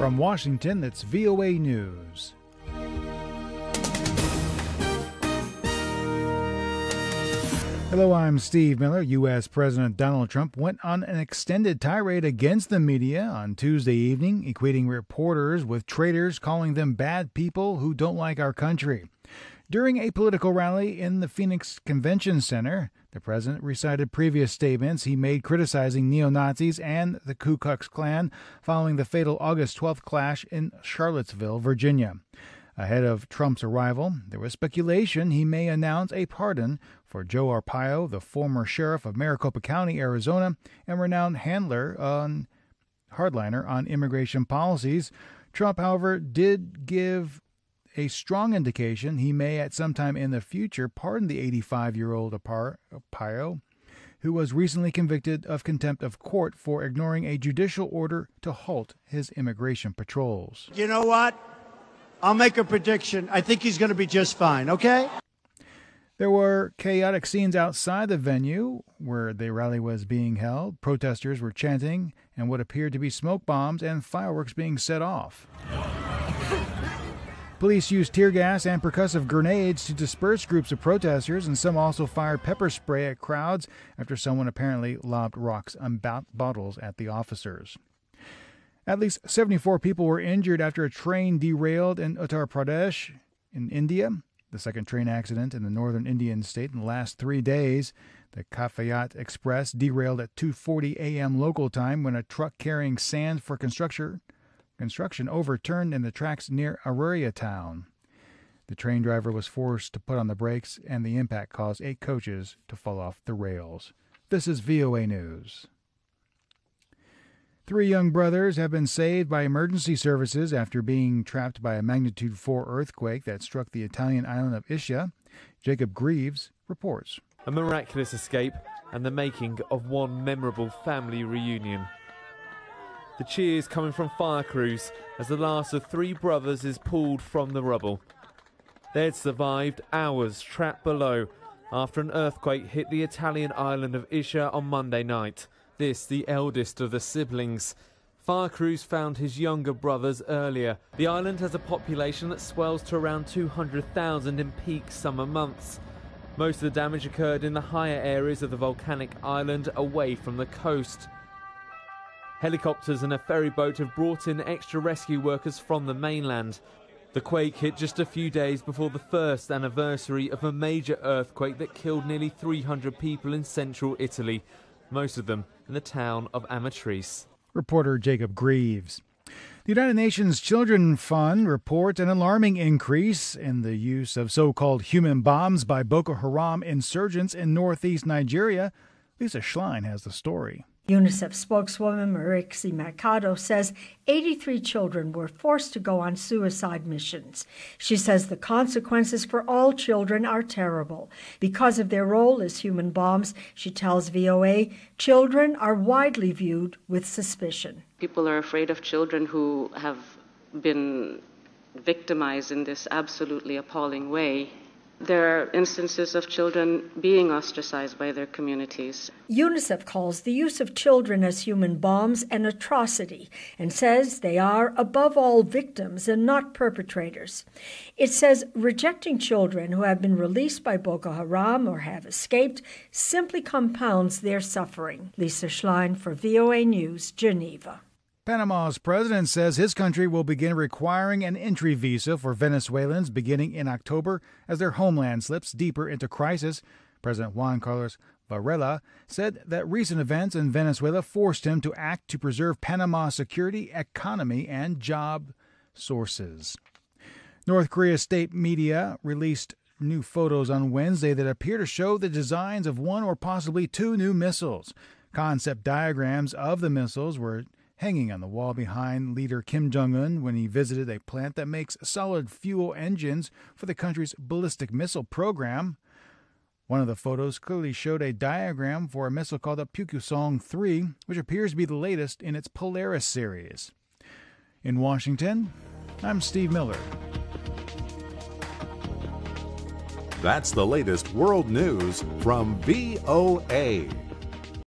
From Washington, that's VOA News. Hello, I'm Steve Miller. U.S. President Donald Trump went on an extended tirade against the media on Tuesday evening, equating reporters with traitors, calling them bad people who don't like our country. During a political rally in the Phoenix Convention Center, the president recited previous statements he made criticizing neo-Nazis and the Ku Klux Klan following the fatal August 12th clash in Charlottesville, Virginia. Ahead of Trump's arrival, there was speculation he may announce a pardon for Joe Arpaio, the former sheriff of Maricopa County, Arizona, and renowned hardliner on immigration policies. Trump, however, did give a strong indication he may at some time in the future pardon the 85-year-old Arpaio, who was recently convicted of contempt of court for ignoring a judicial order to halt his immigration patrols. You know what? I'll make a prediction. I think he's going to be just fine, okay? There were chaotic scenes outside the venue where the rally was being held. Protesters were chanting and what appeared to be smoke bombs and fireworks being set off. Police used tear gas and percussive grenades to disperse groups of protesters, and some also fired pepper spray at crowds after someone apparently lobbed rocks and bottles at the officers. At least 74 people were injured after a train derailed in Uttar Pradesh in India, the second train accident in the northern Indian state in the last 3 days. The Kaifiyat Express derailed at 2:40 a.m. local time when a truck carrying sand for construction overturned in the tracks near Auraiya town. The train driver was forced to put on the brakes, and the impact caused 8 coaches to fall off the rails. This is VOA News. 3 young brothers have been saved by emergency services after being trapped by a magnitude 4 earthquake that struck the Italian island of Ischia. Jacob Grieves reports. A miraculous escape and the making of one memorable family reunion. The cheers coming from fire crews as the last of 3 brothers is pulled from the rubble. They had survived hours trapped below after an earthquake hit the Italian island of Ischia on Monday night. This, the eldest of the siblings. Fire crews found his younger brothers earlier. The island has a population that swells to around 200,000 in peak summer months. Most of the damage occurred in the higher areas of the volcanic island away from the coast. Helicopters and a ferry boat have brought in extra rescue workers from the mainland. The quake hit just a few days before the first anniversary of a major earthquake that killed nearly 300 people in central Italy, most of them in the town of Marixie. Reporter Jacob Grieves. The United Nations Children Fund reports an alarming increase in the use of so-called human bombs by Boko Haram insurgents in northeast Nigeria. Lisa Schlein has the story. UNICEF spokeswoman Marixie Mercado says 83 children were forced to go on suicide missions. She says the consequences for all children are terrible. Because of their role as human bombs, she tells VOA, children are widely viewed with suspicion. People are afraid of children who have been victimized in this absolutely appalling way. There are instances of children being ostracized by their communities. UNICEF calls the use of children as human bombs an atrocity and says they are, above all, victims and not perpetrators. It says rejecting children who have been released by Boko Haram or have escaped simply compounds their suffering. Lisa Schlein for VOA News, Geneva. Panama's president says his country will begin requiring an entry visa for Venezuelans beginning in October as their homeland slips deeper into crisis. President Juan Carlos Varela said that recent events in Venezuela forced him to act to preserve Panama's security, economy, and job sources. North Korea's state media released new photos on Wednesday that appear to show the designs of 1 or possibly 2 new missiles. Concept diagrams of the missiles were hanging on the wall behind leader Kim Jong-Un when he visited a plant that makes solid fuel engines for the country's ballistic missile program. One of the photos clearly showed a diagram for a missile called the Percussive 3, which appears to be the latest in its Polaris series. In Washington, I'm Steve Miller. That's the latest world news from VOA.